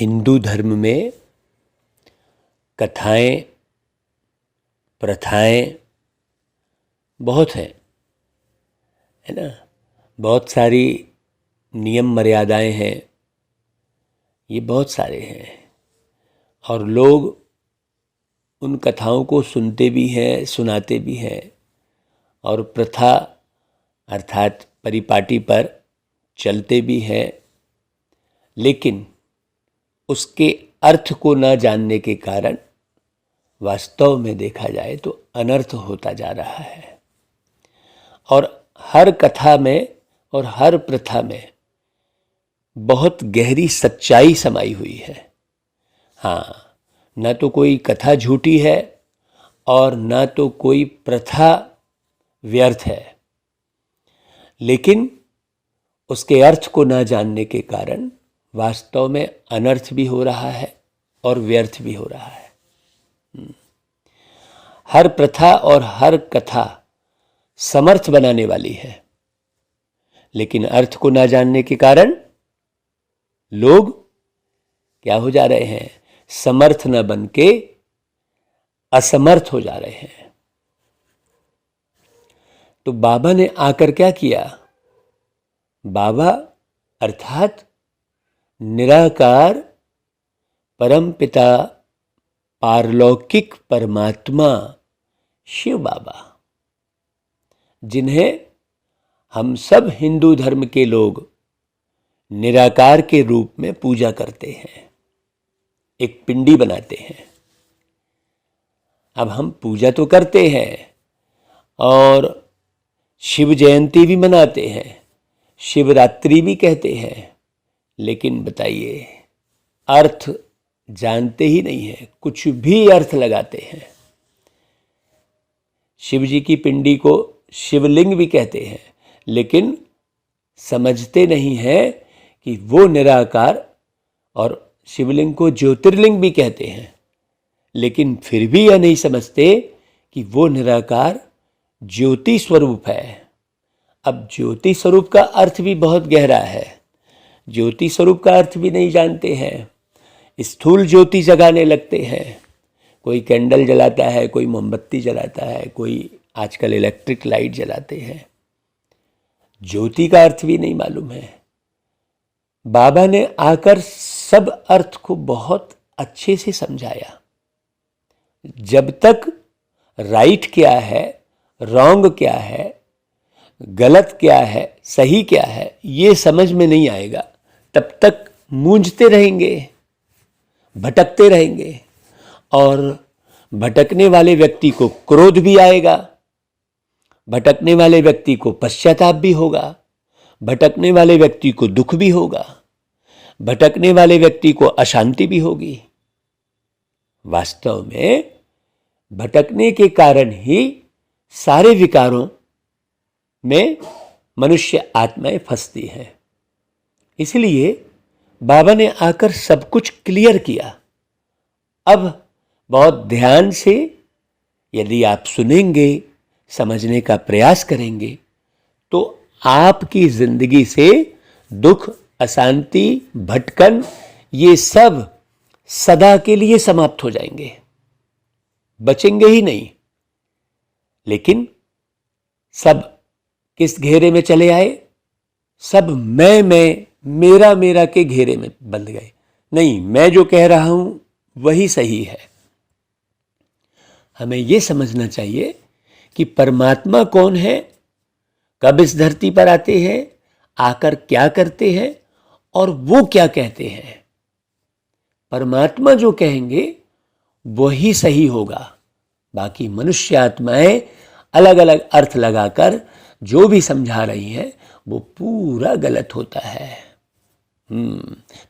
हिंदू धर्म में कथाएं, प्रथाएं बहुत हैं, है ना। बहुत सारी नियम मर्यादाएं हैं, ये बहुत सारे हैं। और लोग उन कथाओं को सुनते भी हैं, सुनाते भी हैं, और प्रथा अर्थात परिपाटी पर चलते भी हैं। लेकिन उसके अर्थ को न जानने के कारण वास्तव में देखा जाए तो अनर्थ होता जा रहा है। और हर कथा में और हर प्रथा में बहुत गहरी सच्चाई समाई हुई है। हाँ, न तो कोई कथा झूठी है और न तो कोई प्रथा व्यर्थ है, लेकिन उसके अर्थ को न जानने के कारण वास्तव में अनर्थ भी हो रहा है और व्यर्थ भी हो रहा है। हर प्रथा और हर कथा समर्थ बनाने वाली है, लेकिन अर्थ को न जानने के कारण लोग क्या हो जा रहे हैं? समर्थ न बन के असमर्थ हो जा रहे हैं। तो बाबा ने आकर क्या किया? बाबा अर्थात निराकार परमपिता पारलौकिक परमात्मा शिव बाबा, जिन्हें हम सब हिंदू धर्म के लोग निराकार के रूप में पूजा करते हैं, एक पिंडी बनाते हैं। अब हम पूजा तो करते हैं और शिव जयंती भी मनाते हैं, शिवरात्रि भी कहते हैं, लेकिन बताइए अर्थ जानते ही नहीं है, कुछ भी अर्थ लगाते हैं। शिव जी की पिंडी को शिवलिंग भी कहते हैं, लेकिन समझते नहीं है कि वो निराकार, और शिवलिंग को ज्योतिर्लिंग भी कहते हैं, लेकिन फिर भी यह नहीं समझते कि वो निराकार ज्योति स्वरूप है। अब ज्योति स्वरूप का अर्थ भी बहुत गहरा है, ज्योति स्वरूप का अर्थ भी नहीं जानते हैं। स्थूल ज्योति जगाने लगते हैं, कोई कैंडल जलाता है, कोई मोमबत्ती जलाता है, कोई आजकल इलेक्ट्रिक लाइट जलाते हैं। ज्योति का अर्थ भी नहीं मालूम है। बाबा ने आकर सब अर्थ को बहुत अच्छे से समझाया। जब तक राइट क्या है, रॉन्ग क्या है, गलत क्या है, सही क्या है, ये समझ में नहीं आएगा, तब तक मूंझते रहेंगे, भटकते रहेंगे। और भटकने वाले व्यक्ति को क्रोध भी आएगा, भटकने वाले व्यक्ति को पश्चाताप भी होगा, भटकने वाले व्यक्ति को दुख भी होगा, भटकने वाले व्यक्ति को अशांति भी होगी। वास्तव में भटकने के कारण ही सारे विकारों में मनुष्य आत्माएं फंसती हैं। इसलिए बाबा ने आकर सब कुछ क्लियर किया। अब बहुत ध्यान से यदि आप सुनेंगे, समझने का प्रयास करेंगे, तो आपकी जिंदगी से दुख, अशांति, भटकन, ये सब सदा के लिए समाप्त हो जाएंगे, बचेंगे ही नहीं। लेकिन सब किस घेरे में चले आए? सब मैं, मेरा मेरा के घेरे में बंध गए। नहीं, मैं जो कह रहा हूं वही सही है। हमें यह समझना चाहिए कि परमात्मा कौन है, कब इस धरती पर आते हैं, आकर क्या करते हैं और वो क्या कहते हैं। परमात्मा जो कहेंगे वही सही होगा। बाकी मनुष्य आत्माएं अलग अलग अर्थ लगाकर जो भी समझा रही हैं वो पूरा गलत होता है।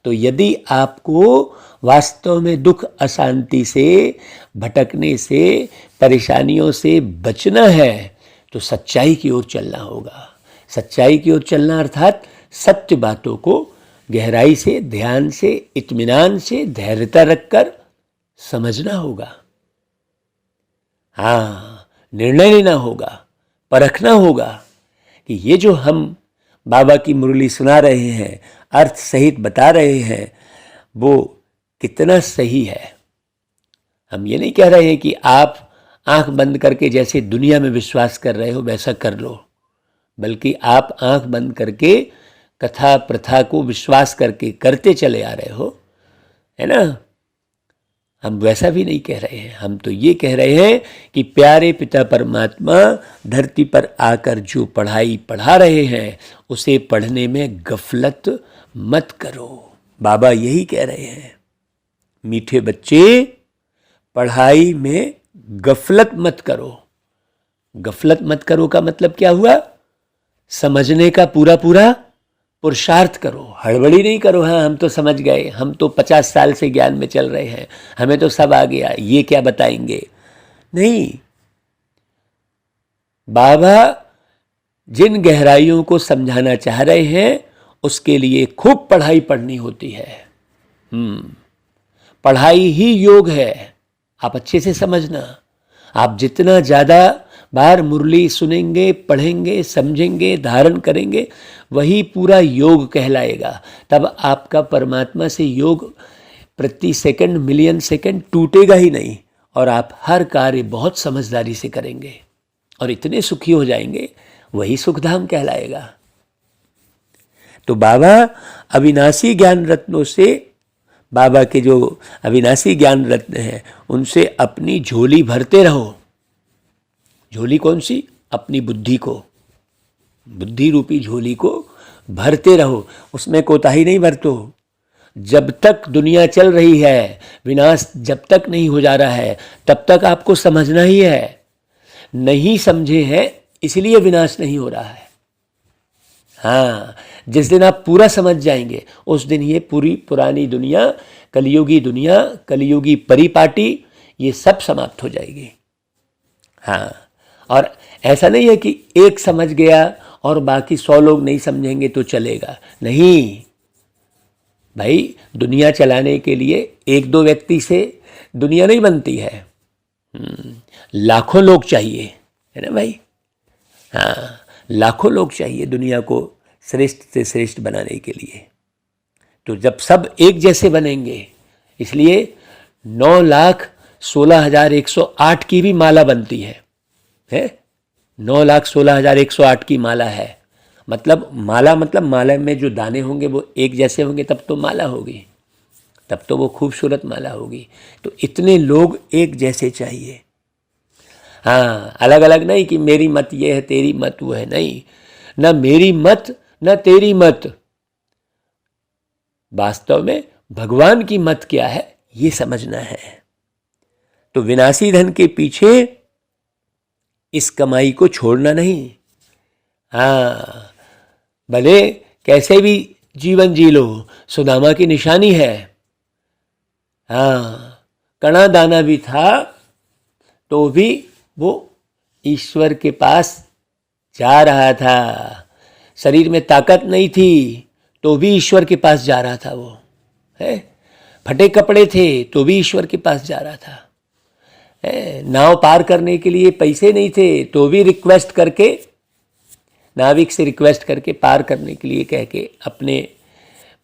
तो यदि आपको वास्तव में दुख, अशांति से, भटकने से, परेशानियों से बचना है तो सच्चाई की ओर चलना होगा। सच्चाई की ओर चलना अर्थात सत्य बातों को गहराई से, ध्यान से, इत्मीनान से, धैर्यता रखकर समझना होगा। हाँ, निर्णय लेना होगा, परखना होगा कि ये जो हम बाबा की मुरली सुना रहे हैं, अर्थ सहित बता रहे हैं, वो कितना सही है। हम ये नहीं कह रहे हैं कि आप आंख बंद करके जैसे दुनिया में विश्वास कर रहे हो वैसा कर लो, बल्कि आप आंख बंद करके कथा प्रथा को विश्वास करके करते चले आ रहे हो, है ना। हम वैसा भी नहीं कह रहे हैं, हम तो ये कह रहे हैं कि प्यारे पिता परमात्मा धरती पर आकर जो पढ़ाई पढ़ा रहे हैं उसे पढ़ने में गफलत मत करो। बाबा यही कह रहे हैं, मीठे बच्चे पढ़ाई में गफलत मत करो। गफलत मत करो का मतलब क्या हुआ? समझने का पूरा पूरा पुरुषार्थ करो, हड़बड़ी नहीं करो। हाँ हम तो समझ गए, हम तो 50 साल से ज्ञान में चल रहे हैं, हमें तो सब आ गया, ये क्या बताएंगे। नहीं, बाबा जिन गहराइयों को समझाना चाह रहे हैं उसके लिए खूब पढ़ाई पढ़नी होती है। पढ़ाई ही योग है, आप अच्छे से समझना। आप जितना ज़्यादा बार मुरली सुनेंगे, पढ़ेंगे, समझेंगे, धारण करेंगे, वही पूरा योग कहलाएगा। तब आपका परमात्मा से योग प्रति सेकंड, मिलियन सेकंड टूटेगा ही नहीं, और आप हर कार्य बहुत समझदारी से करेंगे और इतने सुखी हो जाएंगे, वही सुखधाम कहलाएगा। तो बाबा अविनाशी ज्ञान रत्नों से, बाबा के जो अविनाशी ज्ञान रत्न हैं उनसे अपनी झोली भरते रहो। झोली कौन सी? अपनी बुद्धि को, बुद्धि रूपी झोली को भरते रहो, उसमें कोताही नहीं बरतो। जब तक दुनिया चल रही है, विनाश जब तक नहीं हो जा रहा है, तब तक आपको समझना ही है। नहीं समझे हैं इसलिए विनाश नहीं हो रहा है। हाँ, जिस दिन आप पूरा समझ जाएंगे उस दिन ये पूरी पुरानी दुनिया, कलियुगी परिपाटी, ये सब समाप्त हो जाएगी। हाँ, और ऐसा नहीं है कि एक समझ गया और बाकी 100 लोग नहीं समझेंगे तो चलेगा। नहीं भाई, दुनिया चलाने के लिए 1-2 व्यक्ति से दुनिया नहीं बनती है, लाखों लोग चाहिए, है ना भाई। हाँ, लाखों लोग चाहिए दुनिया को श्रेष्ठ से श्रेष्ठ बनाने के लिए। तो जब सब एक जैसे बनेंगे, इसलिए 9,16,108 की भी माला बनती है 9,16,108 की माला है। मतलब माला, मतलब माला में जो दाने होंगे वो एक जैसे होंगे, तब तो माला होगी, तब तो वो खूबसूरत माला होगी। तो इतने लोग एक जैसे चाहिए। हाँ, अलग अलग नहीं कि मेरी मत ये है, तेरी मत वो है, नहीं, ना मेरी मत ना तेरी मत। वास्तव में भगवान की मत क्या है ये समझना है। तो विनाशी धन के पीछे इस कमाई को छोड़ना नहीं। हाँ, भले कैसे भी जीवन जी लो, सुदामा की निशानी है। हाँ, कणा दाना भी था तो भी वो ईश्वर के पास जा रहा था। शरीर में ताकत नहीं थी तो भी ईश्वर के पास जा रहा था। वो है, फटे कपड़े थे तो भी ईश्वर के पास जा रहा था। नाव पार करने के लिए पैसे नहीं थे तो भी रिक्वेस्ट करके, नाविक से रिक्वेस्ट करके पार करने के लिए कह के, अपने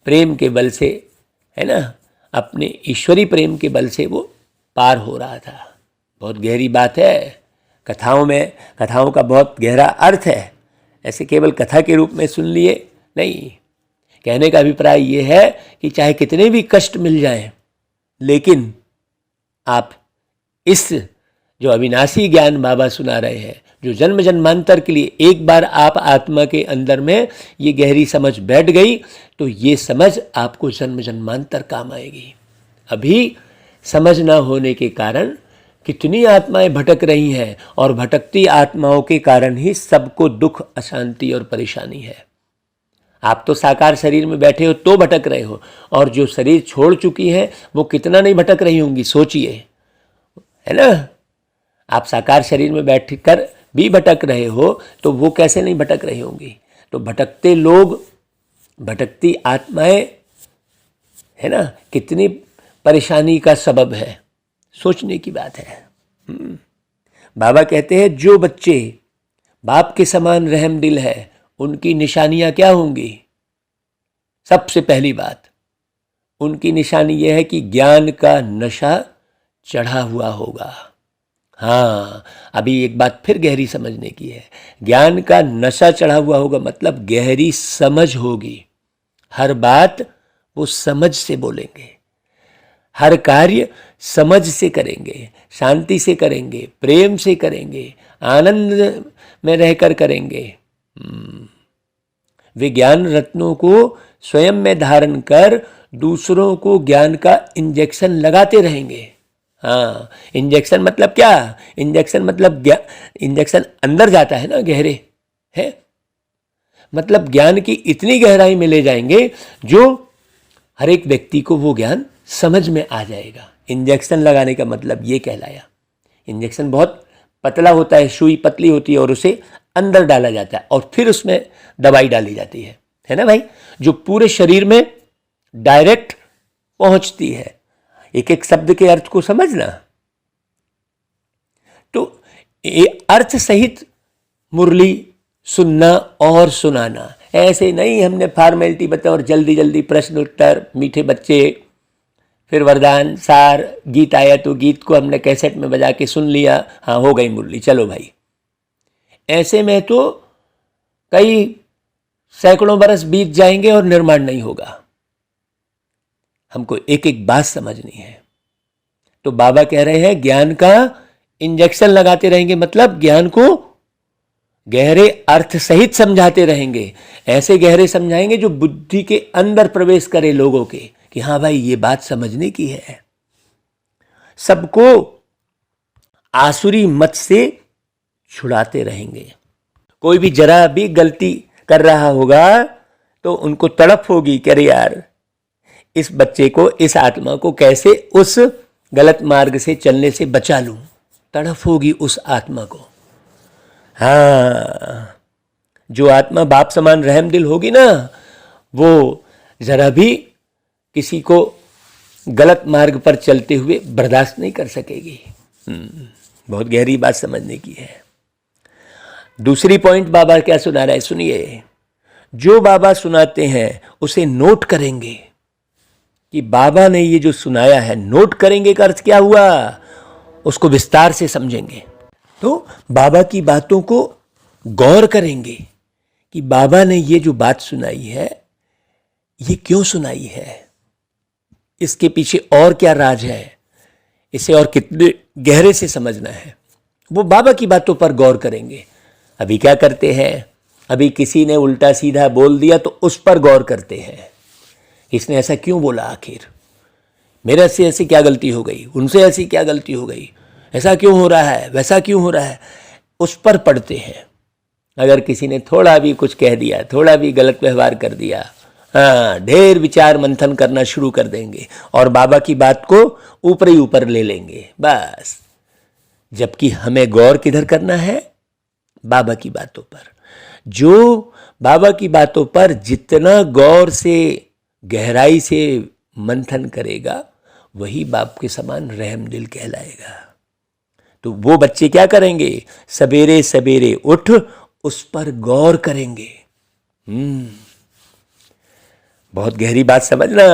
प्रेम के बल से, है ना, अपने ईश्वरी प्रेम के बल से वो पार हो रहा था। बहुत गहरी बात है। कथाओं का बहुत गहरा अर्थ है। ऐसे केवल कथा के रूप में सुन लिए नहीं। कहने का अभिप्राय ये है कि चाहे कितने भी कष्ट मिल जाएं, लेकिन आप इस जो अविनाशी ज्ञान बाबा सुना रहे हैं, जो जन्म जन्मांतर के लिए, एक बार आप आत्मा के अंदर में ये गहरी समझ बैठ गई तो ये समझ आपको जन्म जन्मांतर काम आएगी। अभी समझ ना होने के कारण कितनी आत्माएं भटक रही हैं, और भटकती आत्माओं के कारण ही सबको दुख, अशांति और परेशानी है। आप तो साकार शरीर में बैठे हो तो भटक रहे हो, और जो शरीर छोड़ चुकी है वो कितना नहीं भटक रही होंगी, सोचिए, है ना। आप साकार शरीर में बैठ कर भी भटक रहे हो तो वो कैसे नहीं भटक रही होंगी। तो भटकते लोग, भटकती आत्माएं, है ना, कितनी परेशानी का सबब है, सोचने की बात है। बाबा कहते हैं जो बच्चे बाप के समान रहम दिल है उनकी निशानियां क्या होंगी? सबसे पहली बात, उनकी निशानी यह है कि ज्ञान का नशा चढ़ा हुआ होगा। हाँ, अभी एक बात फिर गहरी समझने की है। ज्ञान का नशा चढ़ा हुआ होगा मतलब गहरी समझ होगी। हर बात वो समझ से बोलेंगे, हर कार्य समझ से करेंगे, शांति से करेंगे, प्रेम से करेंगे, आनंद में रहकर करेंगे। वे ज्ञान रत्नों को स्वयं में धारण कर दूसरों को ज्ञान का इंजेक्शन लगाते रहेंगे। हाँ, इंजेक्शन मतलब क्या? इंजेक्शन मतलब इंजेक्शन अंदर जाता है ना, गहरे है, मतलब ज्ञान की इतनी गहराई में ले जाएंगे जो हर एक व्यक्ति को वो ज्ञान समझ में आ जाएगा। इंजेक्शन लगाने का मतलब ये कहलाया। इंजेक्शन बहुत पतला होता है, सुई पतली होती है और उसे अंदर डाला जाता है और फिर उसमें दवाई डाली जाती है ना भाई, जो पूरे शरीर में डायरेक्ट पहुंचती है। एक एक शब्द के अर्थ को समझना। तो ये अर्थ सहित मुरली सुनना और सुनाना, ऐसे नहीं हमने फॉर्मेलिटी बताया और जल्दी जल्दी प्रश्न उत्तर, मीठे बच्चे, फिर वरदान सार, गीत आया तो गीत को हमने कैसेट में बजा के सुन लिया, हाँ हो गई मुरली, चलो भाई। ऐसे में तो कई सैकड़ों बरस बीत जाएंगे और निर्माण नहीं होगा। हमको एक एक बात समझनी है। तो बाबा कह रहे हैं ज्ञान का इंजेक्शन लगाते रहेंगे, मतलब ज्ञान को गहरे अर्थ सहित समझाते रहेंगे। ऐसे गहरे समझाएंगे जो बुद्धि के अंदर प्रवेश करे लोगों के, कि हाँ भाई ये बात समझने की है। सबको आसुरी मत से छुड़ाते रहेंगे। कोई भी जरा भी गलती कर रहा होगा तो उनको तड़प होगी कि अरे यार इस बच्चे को, इस आत्मा को कैसे उस गलत मार्ग से चलने से बचा लूं। तड़प होगी उस आत्मा को। हाँ, जो आत्मा बाप समान रहम दिल होगी ना, वो जरा भी किसी को गलत मार्ग पर चलते हुए बर्दाश्त नहीं कर सकेगी। बहुत गहरी बात समझने की है। दूसरी पॉइंट बाबा क्या सुना रहा है, सुनिए। जो बाबा सुनाते हैं उसे नोट करेंगे कि बाबा ने ये जो सुनाया है, नोट करेंगे का अर्थ क्या हुआ, उसको विस्तार से समझेंगे। तो बाबा की बातों को गौर करेंगे कि बाबा ने ये जो बात सुनाई है ये क्यों सुनाई है, इसके पीछे और क्या राज है, इसे और कितने गहरे से समझना है। वो बाबा की बातों पर गौर करेंगे। अभी क्या करते हैं, अभी किसी ने उल्टा सीधा बोल दिया तो उस पर गौर करते हैं, इसने ऐसा क्यों बोला, आखिर मेरे से ऐसी क्या गलती हो गई, उनसे ऐसी क्या गलती हो गई, ऐसा क्यों हो रहा है, वैसा क्यों हो रहा है, उस पर पढ़ते हैं। अगर किसी ने थोड़ा भी कुछ कह दिया, थोड़ा भी गलत व्यवहार कर दिया, हाँ, ढेर विचार मंथन करना शुरू कर देंगे और बाबा की बात को ऊपर ही ऊपर ले लेंगे बस। जबकि हमें गौर किधर करना है, बाबा की बातों पर। जो बाबा की बातों पर जितना गौर से गहराई से मंथन करेगा वही बाप के समान रहम दिल कहलाएगा। तो वो बच्चे क्या करेंगे, सवेरे सवेरे उठ उस पर गौर करेंगे। बहुत गहरी बात समझना।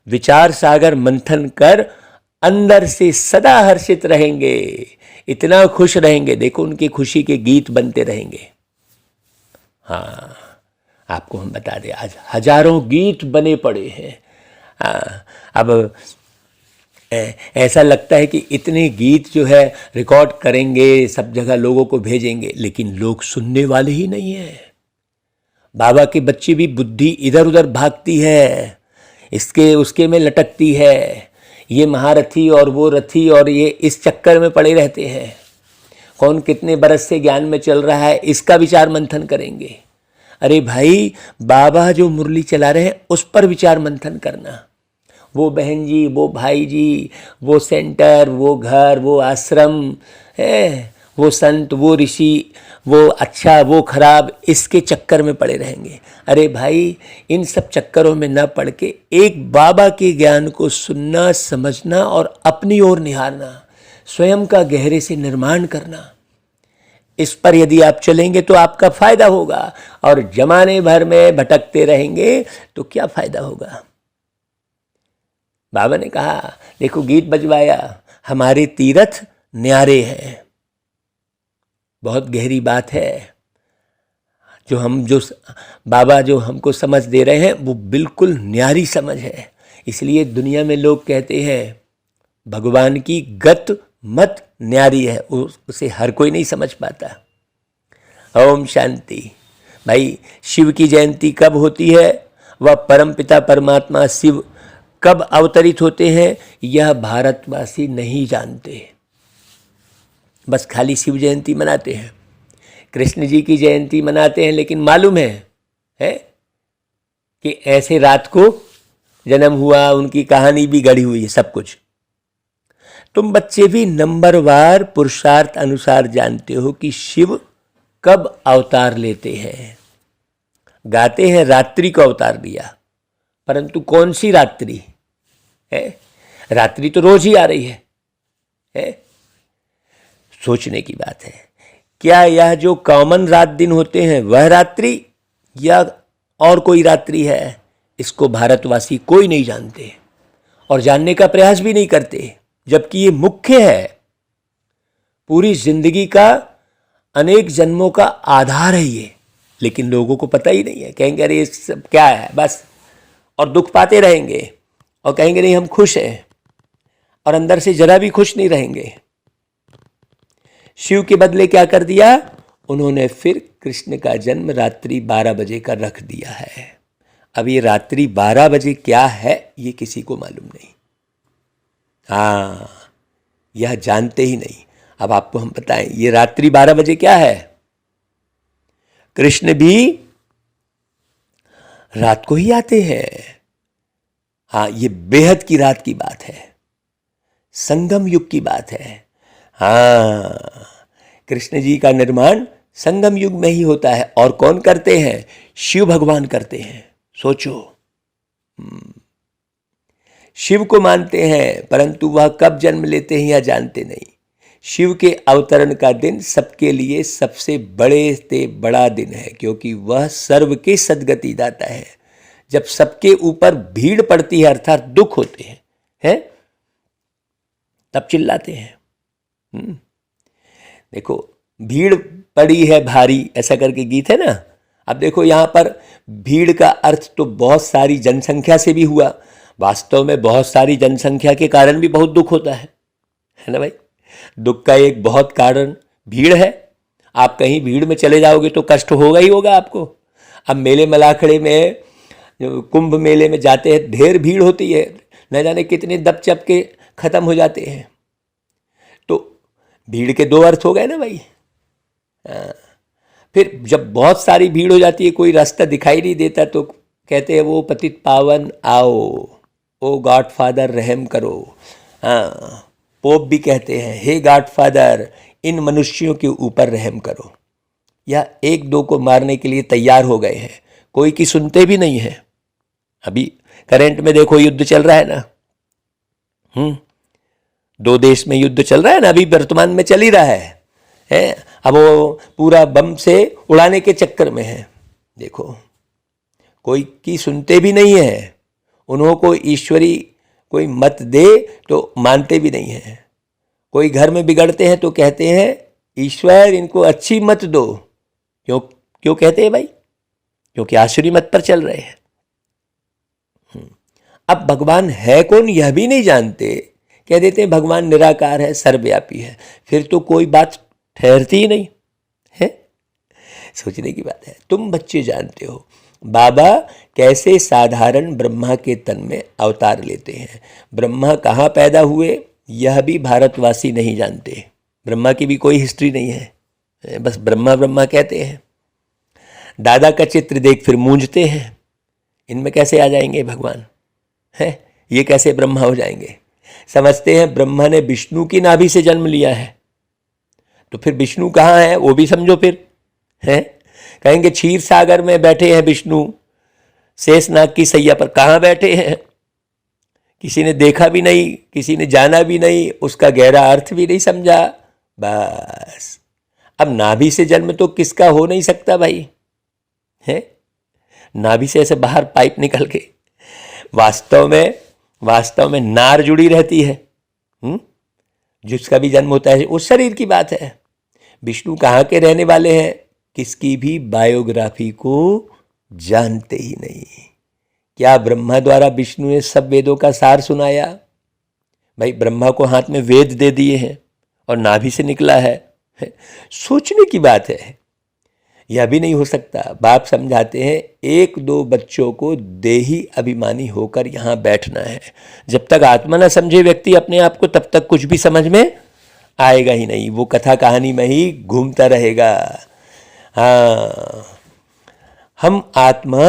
विचार सागर मंथन कर अंदर से सदा हर्षित रहेंगे, इतना खुश रहेंगे, देखो उनकी खुशी के गीत बनते रहेंगे। हाँ, आपको हम बता दें आज हजारों गीत बने पड़े हैं। हाँ, अब ऐसा लगता है कि इतने गीत जो है रिकॉर्ड करेंगे, सब जगह लोगों को भेजेंगे, लेकिन लोग सुनने वाले ही नहीं है। बाबा के बच्चे भी बुद्धि इधर उधर भागती है, इसके उसके में लटकती है। ये महारथी और वो रथी और ये इस चक्कर में पड़े रहते हैं। कौन कितने बरस से ज्ञान में चल रहा है, इसका विचार मंथन करेंगे। अरे भाई, बाबा जो मुरली चला रहे हैं उस पर विचार मंथन करना। वो बहन जी, वो भाई जी, वो सेंटर, वो घर, वो आश्रम है, वो संत, वो ऋषि, वो अच्छा वो खराब, इसके चक्कर में पड़े रहेंगे। अरे भाई, इन सब चक्करों में न पड़ के एक बाबा के ज्ञान को सुनना, समझना और अपनी ओर निहारना, स्वयं का गहरे से निर्माण करना, इस पर यदि आप चलेंगे तो आपका फायदा होगा। और जमाने भर में भटकते रहेंगे तो क्या फायदा होगा। बाबा ने कहा, देखो गीत बजवाया, हमारे तीर्थ न्यारे हैं। बहुत गहरी बात है। जो बाबा जो हमको समझ दे रहे हैं वो बिल्कुल न्यारी समझ है। इसलिए दुनिया में लोग कहते हैं भगवान की गत मत न्यारी है, उसे हर कोई नहीं समझ पाता। ओम शांति। भाई, शिव की जयंती कब होती है, वह परमपिता परमात्मा शिव कब अवतरित होते हैं, यह भारतवासी नहीं जानते। बस खाली शिव जयंती मनाते हैं, कृष्ण जी की जयंती मनाते हैं, लेकिन मालूम है कि ऐसे रात को जन्म हुआ, उनकी कहानी भी गढ़ी हुई है, सब कुछ। तुम बच्चे भी नंबरवार पुरुषार्थ अनुसार जानते हो कि शिव कब अवतार लेते हैं। गाते हैं रात्रि को अवतार लिया, परंतु कौन सी रात्रि है? रात्रि तो रोज ही आ रही है? सोचने की बात है। क्या यह जो कॉमन रात दिन होते हैं वह रात्रि या और कोई रात्रि है? इसको भारतवासी कोई नहीं जानते और जानने का प्रयास भी नहीं करते, जबकि ये मुख्य है। पूरी जिंदगी का, अनेक जन्मों का आधार है ये, लेकिन लोगों को पता ही नहीं है। कहेंगे अरे ये सब क्या है बस, और दुख पाते रहेंगे और कहेंगे नहीं हम खुश हैं, और अंदर से जरा भी खुश नहीं रहेंगे। शिव के बदले क्या कर दिया उन्होंने? फिर कृष्ण का जन्म रात्रि 12 बजे का रख दिया है। अब ये रात्रि 12 बजे क्या है ये किसी को मालूम नहीं। हाँ, यह जानते ही नहीं। अब आपको हम बताएं ये रात्रि 12 बजे क्या है। कृष्ण भी रात को ही आते हैं। हाँ, ये बेहद की रात की बात है, संगम युग की बात है। हाँ, कृष्ण जी का निर्माण संगम युग में ही होता है। और कौन करते हैं? शिव भगवान करते हैं। सोचो, शिव को मानते हैं, परंतु वह कब जन्म लेते हैं यह जानते नहीं। शिव के अवतरण का दिन सबके लिए सबसे बड़े से बड़ा दिन है, क्योंकि वह सर्व के सद्गति दाता है। जब सबके ऊपर भीड़ पड़ती है, अर्थात दुख होते हैं, तब चिल्लाते हैं। देखो, भीड़ पड़ी है भारी, ऐसा करके गीत है ना। अब देखो यहाँ पर भीड़ का अर्थ तो बहुत सारी जनसंख्या से भी हुआ। वास्तव में बहुत सारी जनसंख्या के कारण भी बहुत दुख होता है ना भाई। दुख का एक बहुत कारण भीड़ है। आप कहीं भीड़ में चले जाओगे तो कष्ट होगा ही होगा आपको। अब मेले मलाखड़े में, कुंभ मेले में जाते हैं, ढेर भीड़ होती है, न जाने कितने दब चप के खत्म हो जाते हैं। तो भीड़ के दो अर्थ हो गए ना भाई। फिर जब बहुत सारी भीड़ हो जाती है, कोई रास्ता दिखाई नहीं देता, तो कहते हैं वो पतित पावन आओ, ओ गॉड फादर रहम करो। पोप भी कहते हैं हे गॉड फादर इन मनुष्यों के ऊपर रहम करो। या एक दो को मारने के लिए तैयार हो गए हैं, कोई की सुनते भी नहीं है। अभी करंट में देखो युद्ध चल रहा है ना। दो देश में युद्ध चल रहा है ना, अभी वर्तमान में चल ही रहा है। अब वो पूरा बम से उड़ाने के चक्कर में है। देखो, कोई की सुनते भी नहीं है। उन्हों को ईश्वरी कोई मत दे तो मानते भी नहीं है। कोई घर में बिगड़ते हैं तो कहते हैं ईश्वर इनको अच्छी मत दो। क्यों कहते हैं भाई? क्योंकि आसुरी मत पर चल रहे हैं। अब भगवान है कौन यह भी नहीं जानते, कह देते हैं भगवान निराकार है, सर्वव्यापी है। फिर तो कोई बात ठहरती ही नहीं है। सोचने की बात है। तुम बच्चे जानते हो बाबा कैसे साधारण ब्रह्मा के तन में अवतार लेते हैं। ब्रह्मा कहाँ पैदा हुए यह भी भारतवासी नहीं जानते। ब्रह्मा की भी कोई हिस्ट्री नहीं है, बस ब्रह्मा ब्रह्मा कहते हैं। दादा का चित्र देख फिर मूंझते हैं, इनमें कैसे आ जाएंगे भगवान है, ये कैसे ब्रह्मा हो जाएंगे। समझते हैं ब्रह्मा ने विष्णु की नाभि से जन्म लिया है, तो फिर विष्णु कहाँ है वो भी समझो। फिर है कहेंगे क्षीर सागर में बैठे हैं विष्णु, शेषनाग की सैया पर कहाँ बैठे हैं, किसी ने देखा भी नहीं, किसी ने जाना भी नहीं, उसका गहरा अर्थ भी नहीं समझा। बस अब नाभि से जन्म तो किसका हो नहीं सकता भाई है। नाभि से ऐसे बाहर पाइप निकल के, वास्तव में वास्तव में नार जुड़ी रहती है। जिसका भी जन्म होता है वो शरीर की बात है। विष्णु कहाँ के रहने वाले हैं, किसकी भी बायोग्राफी को जानते ही नहीं। क्या ब्रह्मा द्वारा विष्णु ने सब वेदों का सार सुनाया? भाई ब्रह्मा को हाथ में वेद दे दिए हैं और नाभि से निकला है। सोचने की बात है। यह भी नहीं हो सकता। बाप समझाते हैं एक दो बच्चों को देही अभिमानी होकर यहाँ बैठना है। जब तक आत्मा न समझे व्यक्ति अपने आप को, तब तक कुछ भी समझ में आएगा ही नहीं। वो कथा कहानी में ही घूमता रहेगा। हाँ, हम आत्मा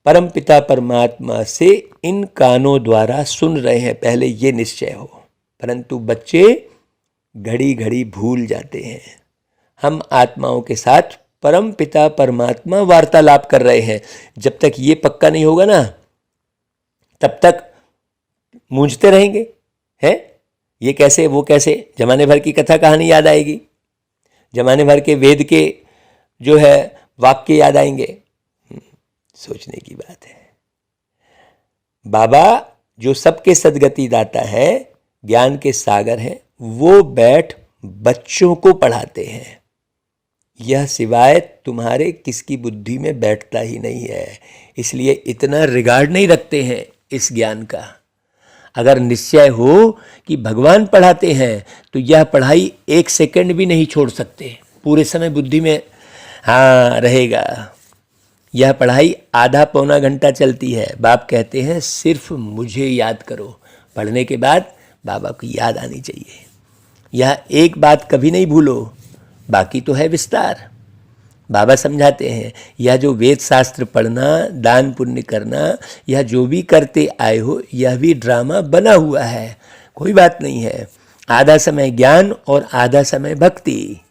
परम पिता परमात्मा से इन कानों द्वारा सुन रहे हैं, पहले ये निश्चय हो। परंतु बच्चे घड़ी घड़ी भूल जाते हैं। हम आत्माओं के साथ परम पिता परमात्मा वार्तालाप कर रहे हैं। जब तक ये पक्का नहीं होगा ना, तब तक मूंझते रहेंगे। है ये कैसे, वो कैसे, जमाने भर की कथा कहानी याद आएगी, जमाने भर के वेद के जो है वाक्य याद आएंगे। सोचने की बात है। बाबा जो सबके सदगति दाता है, ज्ञान के सागर हैं, वो बैठ बच्चों को पढ़ाते हैं। यह सिवाय तुम्हारे किसकी बुद्धि में बैठता ही नहीं है। इसलिए इतना रिगार्ड नहीं रखते हैं इस ज्ञान का। अगर निश्चय हो कि भगवान पढ़ाते हैं तो यह पढ़ाई एक सेकंड भी नहीं छोड़ सकते, पूरे समय बुद्धि में हाँ रहेगा। यह पढ़ाई आधा पौना घंटा चलती है। बाप कहते हैं सिर्फ मुझे याद करो। पढ़ने के बाद बाबा को याद आनी चाहिए। यह एक बात कभी नहीं भूलो, बाकी तो है विस्तार। बाबा समझाते हैं यह जो वेद शास्त्र पढ़ना, दान पुण्य करना, यह जो भी करते आए हो, यह भी ड्रामा बना हुआ है, कोई बात नहीं है। आधा समय ज्ञान और आधा समय भक्ति।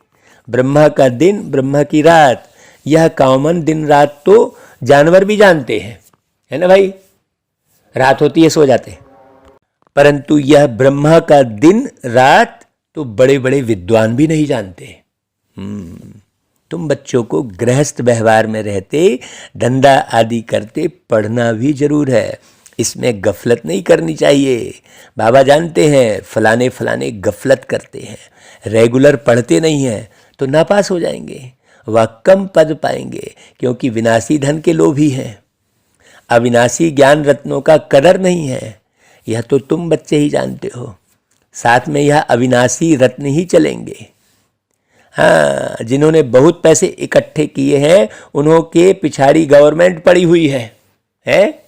ब्रह्मा का दिन, ब्रह्मा की रात, यह कॉमन दिन रात तो जानवर भी जानते हैं, है ना भाई। रात होती है सो जाते हैं। परंतु यह ब्रह्मा का दिन रात तो बड़े बड़े विद्वान भी नहीं जानते। तुम बच्चों को गृहस्थ व्यवहार में रहते, धंधा आदि करते पढ़ना भी जरूर है। इसमें गफलत नहीं करनी चाहिए। बाबा जानते हैं फलाने फलाने गफलत करते हैं, रेगुलर पढ़ते नहीं हैं तो नापास हो जाएंगे, वह कम पद पाएंगे, क्योंकि विनाशी धन के लोभी हैं। अविनाशी ज्ञान रत्नों का कदर नहीं है। यह तो तुम बच्चे ही जानते हो। साथ में यह अविनाशी रत्न ही चलेंगे। हाँ, जिन्होंने बहुत पैसे इकट्ठे किए हैं उन्हों के पिछाड़ी गवर्नमेंट पड़ी हुई है?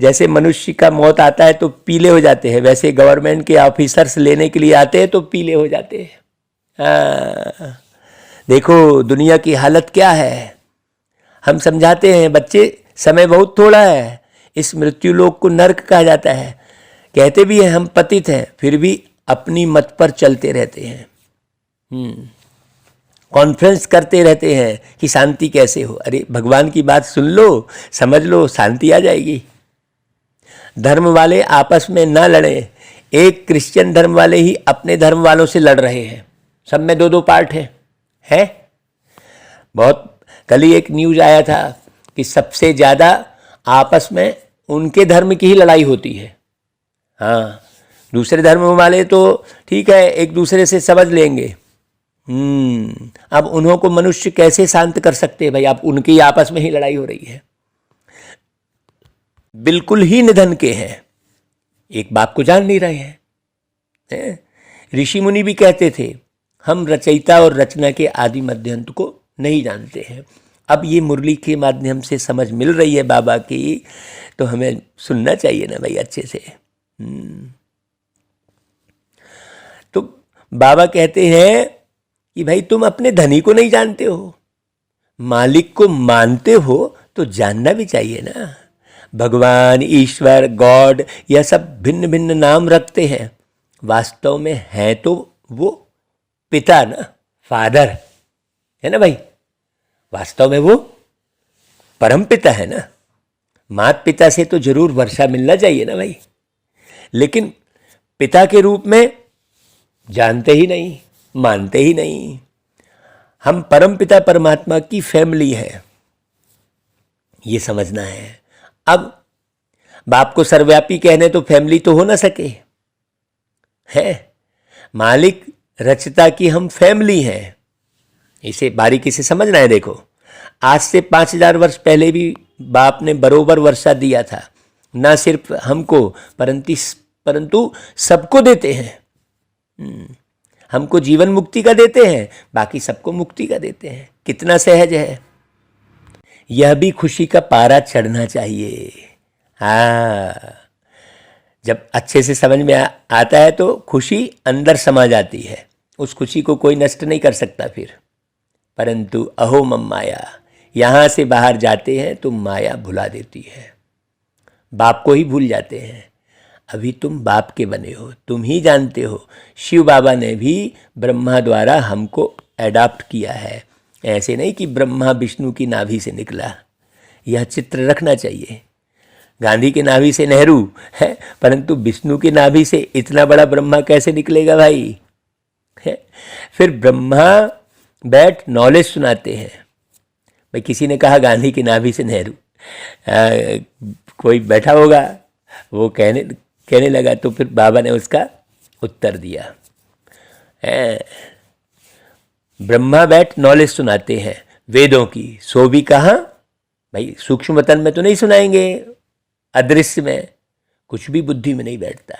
जैसे मनुष्य का मौत आता है तो पीले हो जाते हैं, वैसे गवर्नमेंट के ऑफिसर्स लेने के लिए आते हैं तो पीले हो जाते हैं। हाँ, देखो दुनिया की हालत क्या है। हम समझाते हैं बच्चे समय बहुत थोड़ा है, इस मृत्यु लोक को नर्क कहा जाता है। कहते भी हैं हम पतित हैं, फिर भी अपनी मत पर चलते रहते हैं। कॉन्फ्रेंस करते रहते हैं कि शांति कैसे हो। अरे भगवान की बात सुन लो, समझ लो, शांति आ जाएगी। धर्म वाले आपस में ना लड़ें। एक क्रिश्चियन धर्म वाले ही अपने धर्म वालों से लड़ रहे हैं। सब में दो दो पार्ट है? बहुत कल ही एक न्यूज आया था कि सबसे ज़्यादा आपस में उनके धर्म की ही लड़ाई होती है। हाँ, दूसरे धर्म वाले तो ठीक है, एक दूसरे से समझ लेंगे। अब उन्हों को मनुष्य कैसे शांत कर सकते हैं भाई? आप उनकी आपस में ही लड़ाई हो रही है। बिल्कुल ही निधन के हैं, एक बाप को जान नहीं रहे हैं। ऋषि मुनि भी कहते थे हम रचयिता और रचना के आदि मध्यंत को नहीं जानते हैं। अब ये मुरली के माध्यम से समझ मिल रही है बाबा की, तो हमें सुनना चाहिए ना भाई अच्छे से। तो बाबा कहते हैं कि भाई तुम अपने धनी को नहीं जानते हो, मालिक को मानते हो तो जानना भी चाहिए ना। भगवान, ईश्वर, गॉड, यह सब भिन्न भिन्न नाम रखते हैं, वास्तव में है तो वो पिता ना, फादर है ना भाई। वास्तव में वो परम पिता है ना। माता पिता से तो जरूर वर्षा मिलना चाहिए ना भाई, लेकिन पिता के रूप में जानते ही नहीं, मानते ही नहीं। हम परम पिता परमात्मा की फैमिली है, ये समझना है। अब बाप को सर्वव्यापी कहने तो फैमिली तो हो ना सके, है मालिक रचता की हम फैमिली हैं। इसे बारीकी से समझना है। देखो, आज से 5000 वर्ष पहले भी बाप ने बरोबर वर्षा दिया था, ना सिर्फ हमको परंतु सबको देते हैं। हमको जीवन मुक्ति का देते हैं, बाकी सबको मुक्ति का देते हैं। कितना सहज है। यह भी खुशी का पारा चढ़ना चाहिए। हाँ, जब अच्छे से समझ में आता है तो खुशी अंदर समा जाती है, उस खुशी को कोई नष्ट नहीं कर सकता फिर। परंतु अहो मम माया, यहाँ से बाहर जाते हैं तो माया भुला देती है, बाप को ही भूल जाते हैं। अभी तुम बाप के बने हो, तुम ही जानते हो। शिव बाबा ने भी ब्रह्मा द्वारा हमको एडॉप्ट किया है। ऐसे नहीं कि ब्रह्मा विष्णु की नाभि से निकला, यह चित्र रखना चाहिए। गांधी के नाभि से नेहरू है, परंतु विष्णु की नाभि से इतना बड़ा ब्रह्मा कैसे निकलेगा भाई, है? फिर ब्रह्मा बैठ नॉलेज सुनाते हैं। भाई किसी ने कहा गांधी की नाभि से नेहरू, कोई बैठा होगा वो कहने लगा, तो फिर बाबा ने उसका उत्तर दिया, ब्रह्मा बैठ नॉलेज सुनाते हैं वेदों की, सो भी कहाँ भाई सूक्ष्म वतन में तो नहीं सुनाएंगे, अदृश्य में कुछ भी बुद्धि में नहीं बैठता।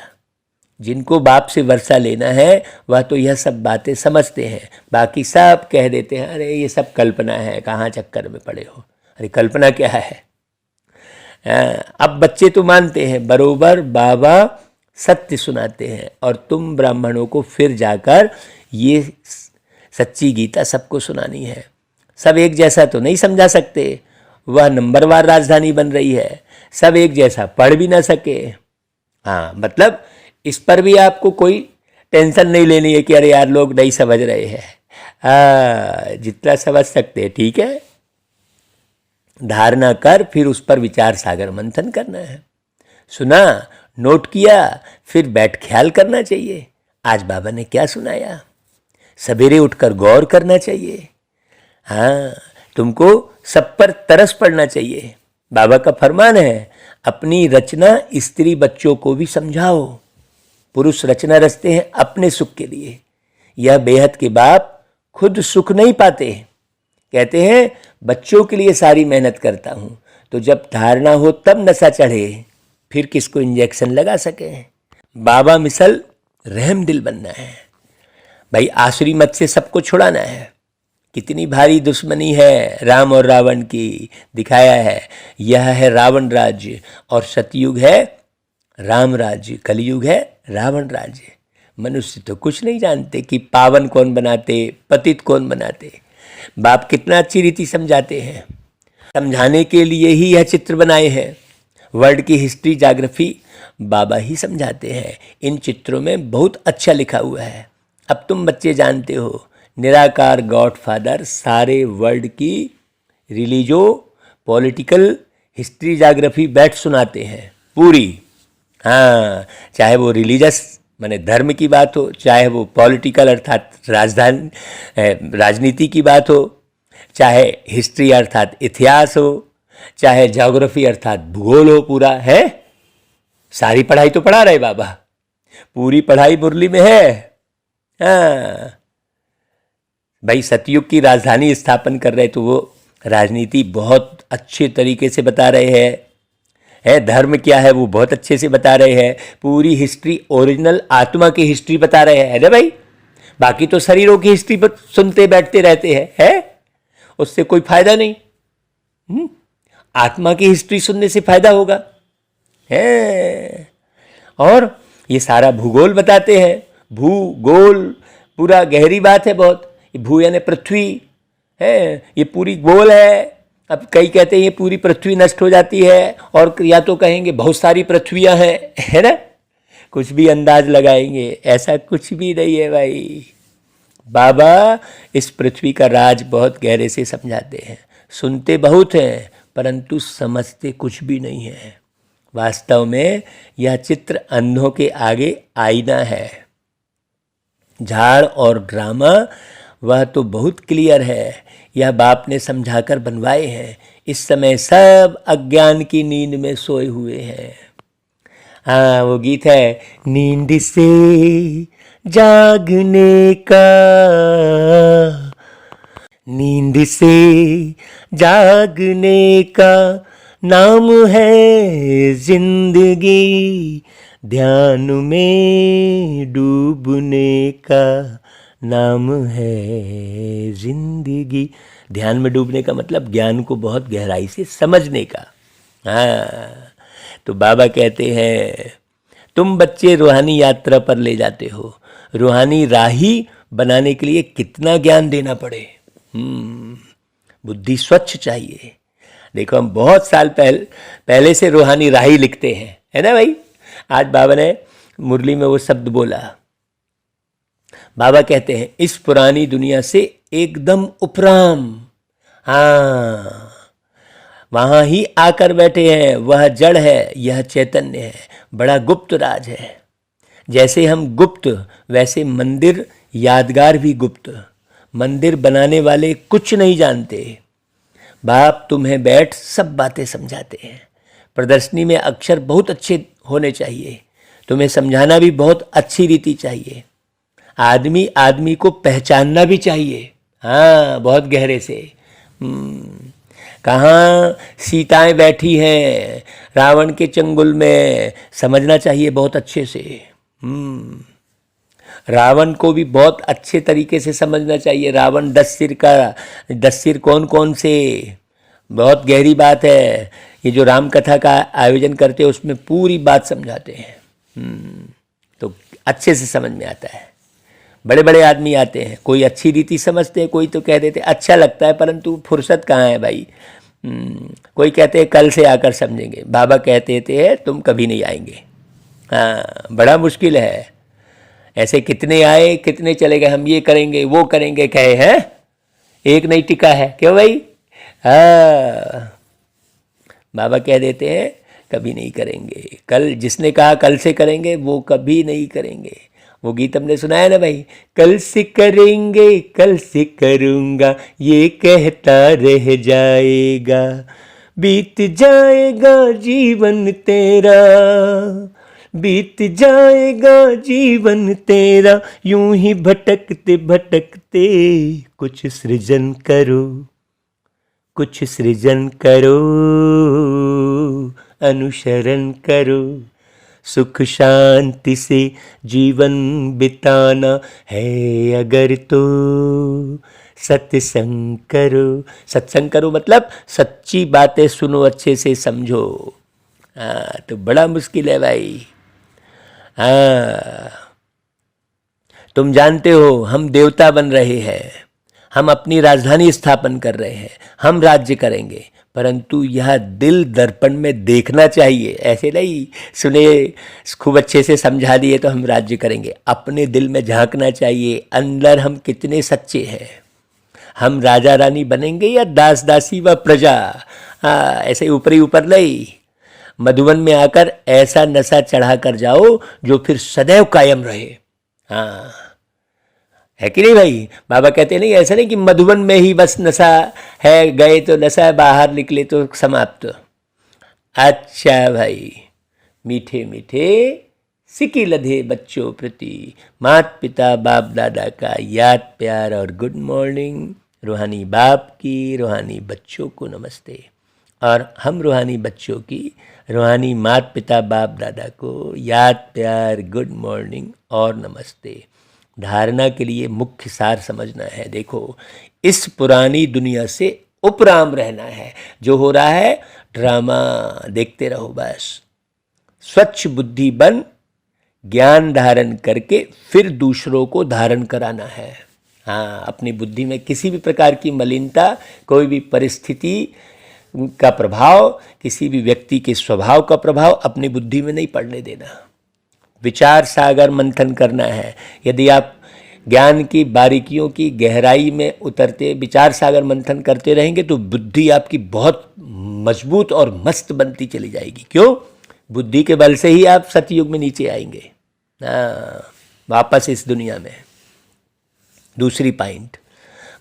जिनको बाप से वर्षा लेना है वह तो यह सब बातें समझते हैं, बाकी सब कह देते हैं अरे ये सब कल्पना है, कहाँ चक्कर में पड़े हो, अरे कल्पना क्या है। अब बच्चे तो मानते हैं, बरोबर बाबा सत्य सुनाते हैं, और तुम ब्राह्मणों को फिर जाकर ये सच्ची गीता सबको सुनानी है। सब एक जैसा तो नहीं समझा सकते, वह नंबरवार राजधानी बन रही है, सब एक जैसा पढ़ भी ना सके। हाँ, मतलब इस पर भी आपको कोई टेंशन नहीं लेनी है कि अरे यार लोग नहीं समझ रहे हैं। जितना समझ सकते हैं ठीक है, धारणा कर, फिर उस पर विचार सागर मंथन करना है। सुना, नोट किया, फिर बैठ ख्याल करना चाहिए आज बाबा ने क्या सुनाया। सवेरे उठकर गौर करना चाहिए। हाँ, तुमको सब पर तरस पड़ना चाहिए। बाबा का फरमान है, अपनी रचना स्त्री बच्चों को भी समझाओ। पुरुष रचना रचते हैं अपने सुख के लिए, यह बेहद के बाप खुद सुख नहीं पाते। कहते हैं बच्चों के लिए सारी मेहनत करता हूँ, तो जब धारणा हो तब नशा चढ़े, फिर किसको इंजेक्शन लगा सके। बाबा मिसल रहम दिल बनना है भाई, आसुरी मत से सबको छुड़ाना है। कितनी भारी दुश्मनी है राम और रावण की, दिखाया है। यह है रावण राज्य और सतयुग है राम राज्य, कलयुग है रावण राज्य। मनुष्य तो कुछ नहीं जानते कि पावन कौन बनाते, पतित कौन बनाते। बाप कितना अच्छी रीति समझाते हैं, समझाने के लिए ही यह चित्र बनाए हैं। वर्ल्ड की हिस्ट्री ज्योग्राफी बाबा ही समझाते हैं, इन चित्रों में बहुत अच्छा लिखा हुआ है। अब तुम बच्चे जानते हो, निराकार गॉडफादर सारे वर्ल्ड की रिलीजो पॉलिटिकल हिस्ट्री ज्योग्राफी बैठ सुनाते हैं पूरी। हाँ, चाहे वो रिलीजियस माने धर्म की बात हो, चाहे वो पॉलिटिकल अर्थात राजनीति की बात हो, चाहे हिस्ट्री अर्थात इतिहास हो, चाहे ज्योग्राफी अर्थात भूगोल हो, पूरा है। सारी पढ़ाई तो पढ़ा रहे बाबा, पूरी पढ़ाई मुरली में है। हाँ भाई, सतयुग की राजधानी स्थापन कर रहे तो वो राजनीति बहुत अच्छे तरीके से बता रहे हैं, धर्म क्या है वो बहुत अच्छे से बता रहे हैं, पूरी हिस्ट्री ओरिजिनल आत्मा की हिस्ट्री बता रहे हैं, है ना भाई। बाकी तो शरीरों की हिस्ट्री पर सुनते बैठते रहते हैं, है उससे कोई फायदा नहीं। आत्मा की हिस्ट्री सुनने से फायदा होगा, है। और ये सारा भूगोल बताते हैं, भूगोल पूरा गहरी बात है बहुत। भू यानी पृथ्वी है, ये पूरी गोल है। अब कई कहते हैं ये पूरी पृथ्वी नष्ट हो जाती है, और या तो कहेंगे बहुत सारी पृथ्वियां हैं, है ना। कुछ भी अंदाज लगाएंगे, ऐसा कुछ भी नहीं है भाई। बाबा इस पृथ्वी का राज बहुत गहरे से समझाते हैं। सुनते बहुत हैं परंतु समझते कुछ भी नहीं है। वास्तव में यह चित्र अंधों के आगे आईना है। झाड़ और ड्रामा वह तो बहुत क्लियर है, यह बाप ने समझाकर बनवाए हैं। इस समय सब अज्ञान की नींद में सोए हुए हैं। हाँ, वो गीत है, नींद से जागने का, नींद से जागने का नाम है जिंदगी, ध्यान में डूबने का नाम है जिंदगी। ध्यान में डूबने का मतलब ज्ञान को बहुत गहराई से समझने का। हाँ, तो बाबा कहते हैं तुम बच्चे रूहानी यात्रा पर ले जाते हो, रूहानी राही बनाने के लिए कितना ज्ञान देना पड़े। बुद्धि स्वच्छ चाहिए। देखो हम बहुत साल पहले से रूहानी राही लिखते हैं, है ना भाई। आज बाबा ने मुरली में वो शब्द बोला। बाबा कहते हैं इस पुरानी दुनिया से एकदम उपराम, हाँ, वहाँ ही आकर बैठे हैं। वह जड़ है, यह चैतन्य है, बड़ा गुप्त राज है। जैसे हम गुप्त, वैसे मंदिर यादगार भी गुप्त। मंदिर बनाने वाले कुछ नहीं जानते। बाप तुम्हें बैठ सब बातें समझाते हैं। प्रदर्शनी में अक्षर बहुत अच्छे होने चाहिए, तुम्हें समझाना भी बहुत अच्छी रीति चाहिए। आदमी आदमी को पहचानना भी चाहिए, हाँ, बहुत गहरे से। कहाँ सीताएं बैठी हैं रावण के चंगुल में, समझना चाहिए बहुत अच्छे से। रावण को भी बहुत अच्छे तरीके से समझना चाहिए। रावण 10 सिर का, 10 सिर कौन कौन से, बहुत गहरी बात है। ये जो राम कथा का आयोजन करते हैं उसमें पूरी बात समझाते हैं, तो अच्छे से समझ में आता है। बड़े बड़े आदमी आते हैं, कोई अच्छी रीति समझते हैं, कोई तो कह देते अच्छा लगता है, परंतु फुर्सत कहाँ है भाई। कोई कहते हैं कल से आकर समझेंगे, बाबा कहते थे तुम कभी नहीं आएंगे। हाँ, बड़ा मुश्किल है। ऐसे कितने आए कितने चले गए, हम ये करेंगे वो करेंगे कहे हैं, एक नहीं टिका है, क्यों भाई। हाँ, बाबा कह देते हैं कभी नहीं करेंगे। कल जिसने कहा कल से करेंगे वो कभी नहीं करेंगे। वो गीत हमने सुना है ना भाई, कल से करेंगे कल से करूँगा ये कहता रह जाएगा, बीत जाएगा जीवन तेरा, बीत जाएगा जीवन तेरा, यूं ही भटकते भटकते कुछ सृजन करो, कुछ सृजन करो, अनुसरण करो। सुख शांति से जीवन बिताना है अगर तो सत्संग करो। सत्संग करो मतलब सच्ची बातें सुनो, अच्छे से समझो। हाँ, तो बड़ा मुश्किल है भाई। हाँ, तुम जानते हो हम देवता बन रहे हैं, हम अपनी राजधानी स्थापन कर रहे हैं, हम राज्य करेंगे, परंतु यह दिल दर्पण में देखना चाहिए। ऐसे नहीं सुने खूब अच्छे से समझा दिए तो हम राज्य करेंगे, अपने दिल में झांकना चाहिए, अंदर हम कितने सच्चे हैं। हम राजा रानी बनेंगे या दास दासी व प्रजा। हाँ, ऐसे ऊपरी ऊपर नहीं। मधुबन में आकर ऐसा नशा चढ़ा कर जाओ जो फिर सदैव कायम रहे। हाँ, है कि नहीं भाई। बाबा कहते नहीं, ऐसा नहीं कि मधुबन में ही बस नशा है, गए तो नशा है, बाहर निकले तो समाप्त। अच्छा भाई, मीठे मीठे सिकी लधे बच्चों प्रति माता पिता बाप दादा का याद प्यार और गुड मॉर्निंग। रूहानी बाप की रूहानी बच्चों को नमस्ते, और हम रूहानी बच्चों की रूहानी माता पिता बाप दादा को याद प्यार गुड मॉर्निंग और नमस्ते। धारणा के लिए मुख्य सार समझना है। देखो, इस पुरानी दुनिया से उपराम रहना है। जो हो रहा है ड्रामा देखते रहो बस। स्वच्छ बुद्धि बन ज्ञान धारण करके फिर दूसरों को धारण कराना है। हाँ, अपनी बुद्धि में किसी भी प्रकार की मलिनता, कोई भी परिस्थिति का प्रभाव, किसी भी व्यक्ति के स्वभाव का प्रभाव अपनी बुद्धि में नहीं पड़ने देना। विचार सागर मंथन करना है। यदि आप ज्ञान की बारीकियों की गहराई में उतरते विचार सागर मंथन करते रहेंगे तो बुद्धि आपकी बहुत मजबूत और मस्त बनती चली जाएगी। क्यों? बुद्धि के बल से ही आप सतयुग में नीचे आएंगे, वापस इस दुनिया में। दूसरी पॉइंट,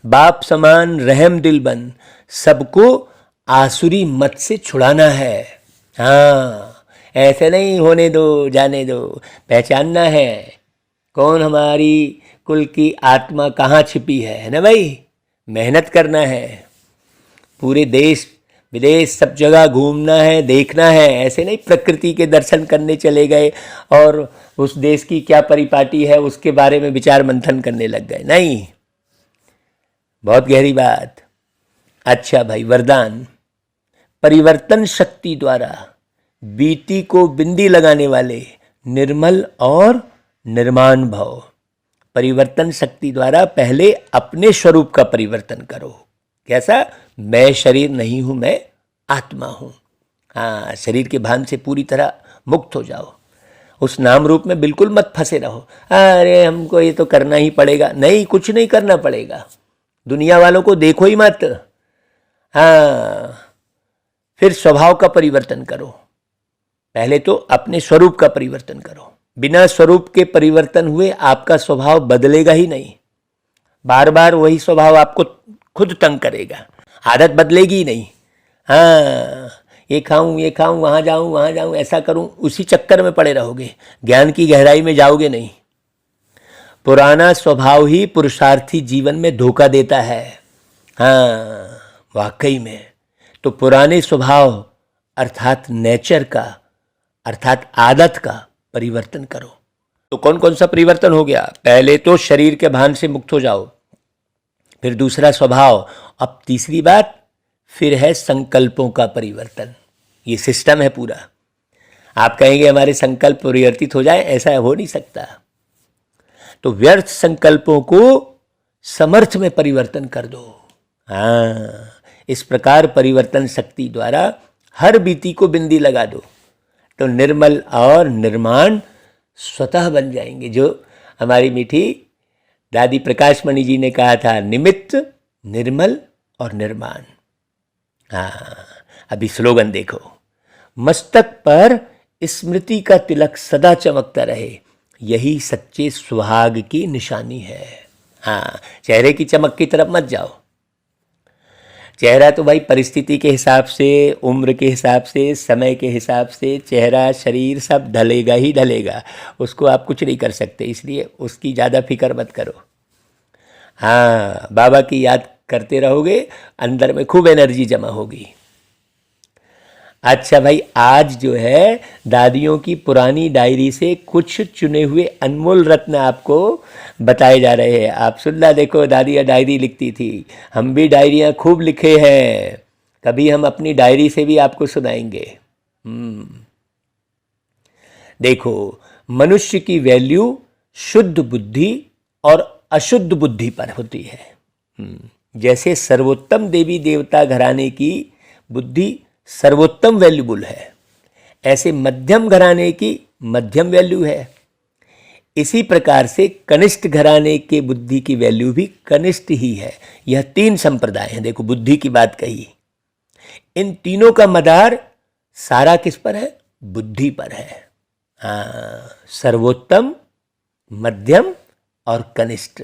बाप समान रहम दिल बन सबको आसुरी मत से छुड़ाना है। हाँ, ऐसे नहीं होने दो, जाने दो। पहचानना है कौन हमारी कुल की आत्मा कहाँ छिपी है ना भाई। मेहनत करना है, पूरे देश विदेश सब जगह घूमना है, देखना है। ऐसे नहीं प्रकृति के दर्शन करने चले गए और उस देश की क्या परिपाटी है उसके बारे में विचार मंथन करने लग गए, नहीं। बहुत गहरी बात। अच्छा भाई, वरदान। परिवर्तन शक्ति द्वारा बीती को बिंदी लगाने वाले निर्मल और निर्माण भव। परिवर्तन शक्ति द्वारा पहले अपने स्वरूप का परिवर्तन करो। कैसा? मैं शरीर नहीं हूं, मैं आत्मा हूं। हाँ, शरीर के भान से पूरी तरह मुक्त हो जाओ। उस नाम रूप में बिल्कुल मत फंसे रहो। अरे हमको ये तो करना ही पड़ेगा। नहीं, कुछ नहीं करना पड़ेगा। दुनिया वालों को देखो ही मत। हाँ, फिर स्वभाव का परिवर्तन करो। पहले तो अपने स्वरूप का परिवर्तन करो। बिना स्वरूप के परिवर्तन हुए आपका स्वभाव बदलेगा ही नहीं। बार बार वही स्वभाव आपको खुद तंग करेगा, आदत बदलेगी ही नहीं। हाँ, ये खाऊं, वहाँ जाऊं, ऐसा करूं, उसी चक्कर में पड़े रहोगे, ज्ञान की गहराई में जाओगे नहीं। पुराना स्वभाव ही पुरुषार्थी जीवन में धोखा देता है। हाँ, वाकई में। तो पुराने स्वभाव अर्थात नेचर का, अर्थात आदत का परिवर्तन करो। तो कौन कौन सा परिवर्तन हो गया? पहले तो शरीर के भान से मुक्त हो जाओ, फिर दूसरा स्वभाव, अब तीसरी बात फिर है संकल्पों का परिवर्तन। ये सिस्टम है पूरा। आप कहेंगे हमारे संकल्प परिवर्तित हो जाए, ऐसा हो नहीं सकता। तो व्यर्थ संकल्पों को समर्थ में परिवर्तन कर दो। हाँ, इस प्रकार परिवर्तन शक्ति द्वारा हर बीती को बिंदी लगा दो, तो निर्मल और निर्माण स्वतः बन जाएंगे। जो हमारी मीठी दादी प्रकाशमणि जी ने कहा था, निमित्त, निर्मल और निर्माण। हाँ, अभी स्लोगन देखो। मस्तक पर स्मृति का तिलक सदा चमकता रहे, यही सच्चे सुहाग की निशानी है। हाँ, चेहरे की चमक की तरफ मत जाओ। चेहरा तो भाई परिस्थिति के हिसाब से, उम्र के हिसाब से, समय के हिसाब से चेहरा, शरीर सब ढलेगा ही ढलेगा। उसको आप कुछ नहीं कर सकते, इसलिए उसकी ज़्यादा फिक्र मत करो। हाँ, बाबा की याद करते रहोगे, अंदर में खूब एनर्जी जमा होगी। अच्छा भाई, आज जो है दादियों की पुरानी डायरी से कुछ चुने हुए अनमोल रत्न आपको बताए जा रहे हैं। आप सुनना, देखो दादियाँ डायरी लिखती थी, हम भी डायरियाँ खूब लिखे हैं। कभी हम अपनी डायरी से भी आपको सुनाएंगे। देखो, मनुष्य की वैल्यू शुद्ध बुद्धि और अशुद्ध बुद्धि पर होती है। जैसे सर्वोत्तम देवी देवता घराने की बुद्धि सर्वोत्तम वैल्यूबल है, ऐसे मध्यम घराने की मध्यम वैल्यू है। इसी प्रकार से कनिष्ठ घराने के बुद्धि की वैल्यू भी कनिष्ठ ही है। यह तीन संप्रदाय हैं। देखो, बुद्धि की बात कही, इन तीनों का मदार सारा किस पर है? बुद्धि पर है। हाँ, सर्वोत्तम, मध्यम और कनिष्ठ।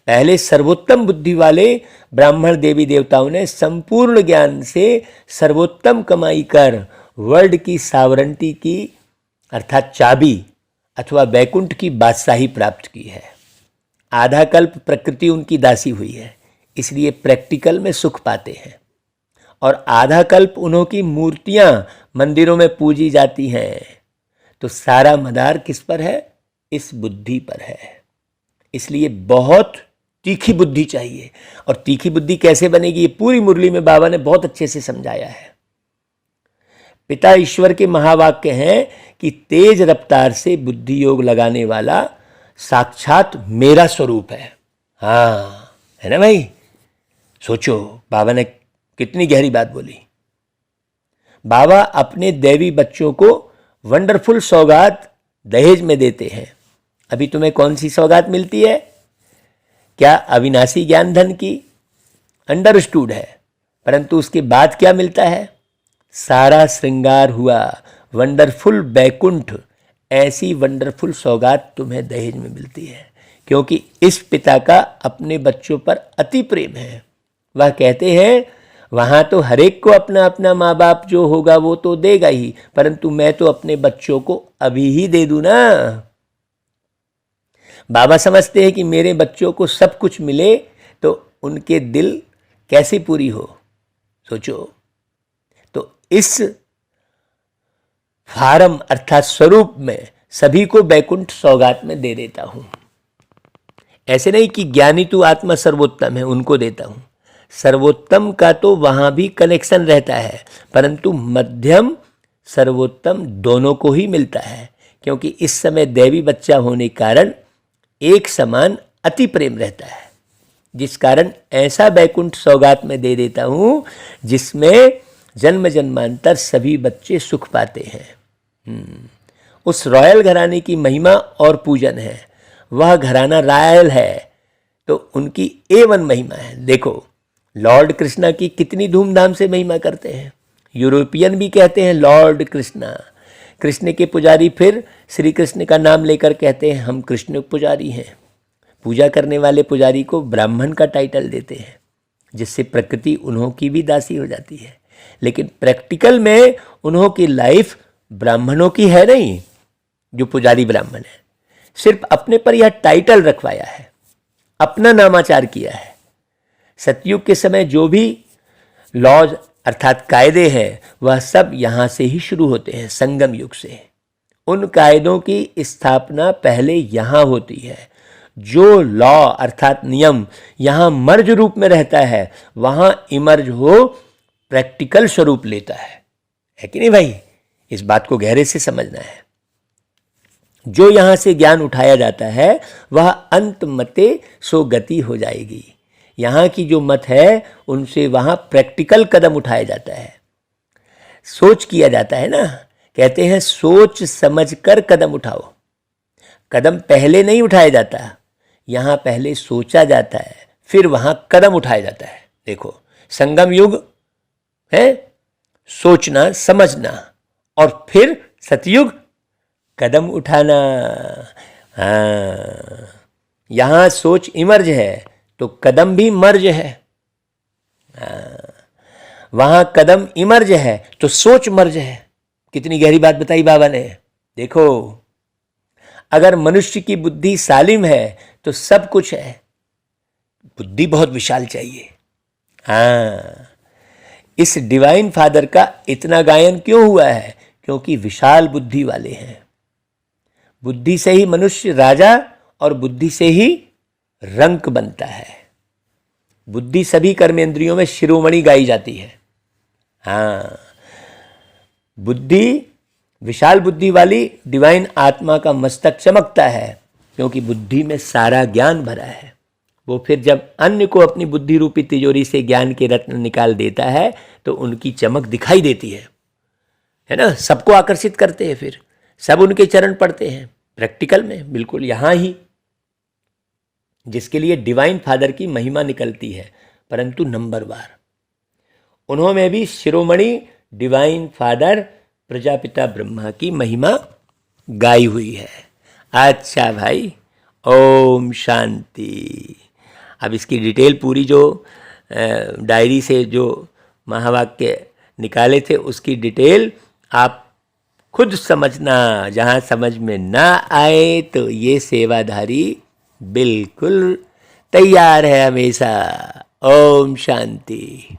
पहले सर्वोत्तम बुद्धि वाले ब्राह्मण देवी देवताओं ने संपूर्ण ज्ञान से सर्वोत्तम कमाई कर वर्ल्ड की सावरंटी की, अर्थात चाबी अथवा वैकुंठ की बादशाही प्राप्त की है। आधा कल्प प्रकृति उनकी दासी हुई है, इसलिए प्रैक्टिकल में सुख पाते हैं। और आधा कल्प उन्हों की मूर्तियां मंदिरों में पूजी जाती हैं। तो सारा मदार किस पर है? इस बुद्धि पर है। इसलिए बहुत तीखी बुद्धि चाहिए। और तीखी बुद्धि कैसे बनेगी, ये पूरी मुरली में बाबा ने बहुत अच्छे से समझाया है। पिता ईश्वर के महावाक्य हैं कि तेज रफ्तार से बुद्धि योग लगाने वाला साक्षात मेरा स्वरूप है। हाँ, है ना भाई? सोचो, बाबा ने कितनी गहरी बात बोली। बाबा अपने दैवी बच्चों को वंडरफुल सौगात दहेज में देते हैं। अभी तुम्हें कौन सी सौगात मिलती है? क्या अविनाशी ज्ञान धन की? अंडरस्टूड है, परंतु उसके बाद क्या मिलता है? सारा श्रृंगार हुआ, वंडरफुल बैकुंठ। ऐसी वंडरफुल सौगात तुम्हें दहेज में मिलती है, क्योंकि इस पिता का अपने बच्चों पर अति प्रेम है। वह कहते हैं, वहाँ तो हर एक को अपना अपना माँ बाप जो होगा वो तो देगा ही, परंतु मैं तो अपने बच्चों को अभी ही दे दूँ ना। बाबा समझते हैं कि मेरे बच्चों को सब कुछ मिले तो उनके दिल कैसे पूरी हो, सोचो। तो इस फारम अर्थात स्वरूप में सभी को बैकुंठ सौगात में दे देता हूँ। ऐसे नहीं कि ज्ञानी तू आत्मा सर्वोत्तम है उनको देता हूँ, सर्वोत्तम का तो वहाँ भी कनेक्शन रहता है, परंतु मध्यम सर्वोत्तम दोनों को ही मिलता है, क्योंकि इस समय दैवी बच्चा होने कारण एक समान अति प्रेम रहता है, जिस कारण ऐसा बैकुंठ सौगात में दे देता हूँ जिसमें जन्म जन्मांतर सभी बच्चे सुख पाते हैं। उस रॉयल घराने की महिमा और पूजन है। वह घराना रॉयल है तो उनकी A1 महिमा है। देखो लॉर्ड कृष्णा की कितनी धूमधाम से महिमा करते हैं। यूरोपियन भी कहते हैं लॉर्ड कृष्णा, कृष्ण के पुजारी फिर श्री कृष्ण का नाम लेकर कहते हैं हम कृष्ण पुजारी हैं। पूजा करने वाले पुजारी को ब्राह्मण का टाइटल देते हैं, जिससे प्रकृति उन्हों की भी दासी हो जाती है। लेकिन प्रैक्टिकल में उन्हों की लाइफ ब्राह्मणों की है नहीं। जो पुजारी ब्राह्मण है सिर्फ अपने पर यह टाइटल रखवाया है, अपना नामाचार किया है। सतयुग के समय जो भी लॉज अर्थात कायदे हैं वह सब यहाँ से ही शुरू होते हैं, संगम युग से। उन कायदों की स्थापना पहले यहाँ होती है। जो लॉ अर्थात नियम यहाँ मर्ज रूप में रहता है वहाँ इमर्ज हो प्रैक्टिकल स्वरूप लेता है कि नहीं भाई? इस बात को गहरे से समझना है। जो यहाँ से ज्ञान उठाया जाता है वह अंत मते सो गति हो जाएगी। यहाँ की जो मत है उनसे वहाँ प्रैक्टिकल कदम उठाया जाता है, सोच किया जाता है ना। कहते हैं सोच समझ कर कदम उठाओ। कदम पहले नहीं उठाया जाता, यहाँ पहले सोचा जाता है फिर वहाँ कदम उठाया जाता है। देखो संगम युग है सोचना समझना, और फिर सतयुग कदम उठाना। हाँ, यहाँ सोच इमर्ज है तो कदम भी मर्ज है। वहाँ कदम इमर्ज है तो सोच मर्ज है। कितनी गहरी बात बताई बाबा ने। देखो अगर मनुष्य की बुद्धि सालिम है तो सब कुछ है। बुद्धि बहुत विशाल चाहिए। हाँ, इस डिवाइन फादर का इतना गायन क्यों हुआ है? क्योंकि विशाल बुद्धि वाले हैं। बुद्धि से ही मनुष्य राजा और बुद्धि से ही रंक बनता है। बुद्धि सभी कर्मेंद्रियों में शिरोमणि गाई जाती है। हाँ, बुद्धि विशाल बुद्धि वाली डिवाइन आत्मा का मस्तक चमकता है क्योंकि बुद्धि में सारा ज्ञान भरा है। वो फिर जब अन्य को अपनी बुद्धि रूपी तिजोरी से ज्ञान के रत्न निकाल देता है तो उनकी चमक दिखाई देती है ना। सबको आकर्षित करते हैं, फिर सब उनके चरण पड़ते हैं प्रैक्टिकल में, बिल्कुल यहाँ ही, जिसके लिए डिवाइन फादर की महिमा निकलती है, परंतु नंबरवार। उन्होंने भी शिरोमणि डिवाइन फादर प्रजापिता ब्रह्मा की महिमा गाई हुई है। अच्छा भाई, ओम शांति। अब इसकी डिटेल पूरी जो डायरी से जो महावाक्य निकाले थे उसकी डिटेल आप खुद समझना। जहाँ समझ में ना आए तो ये सेवाधारी बिल्कुल तैयार है हमेशा। ओम शांति।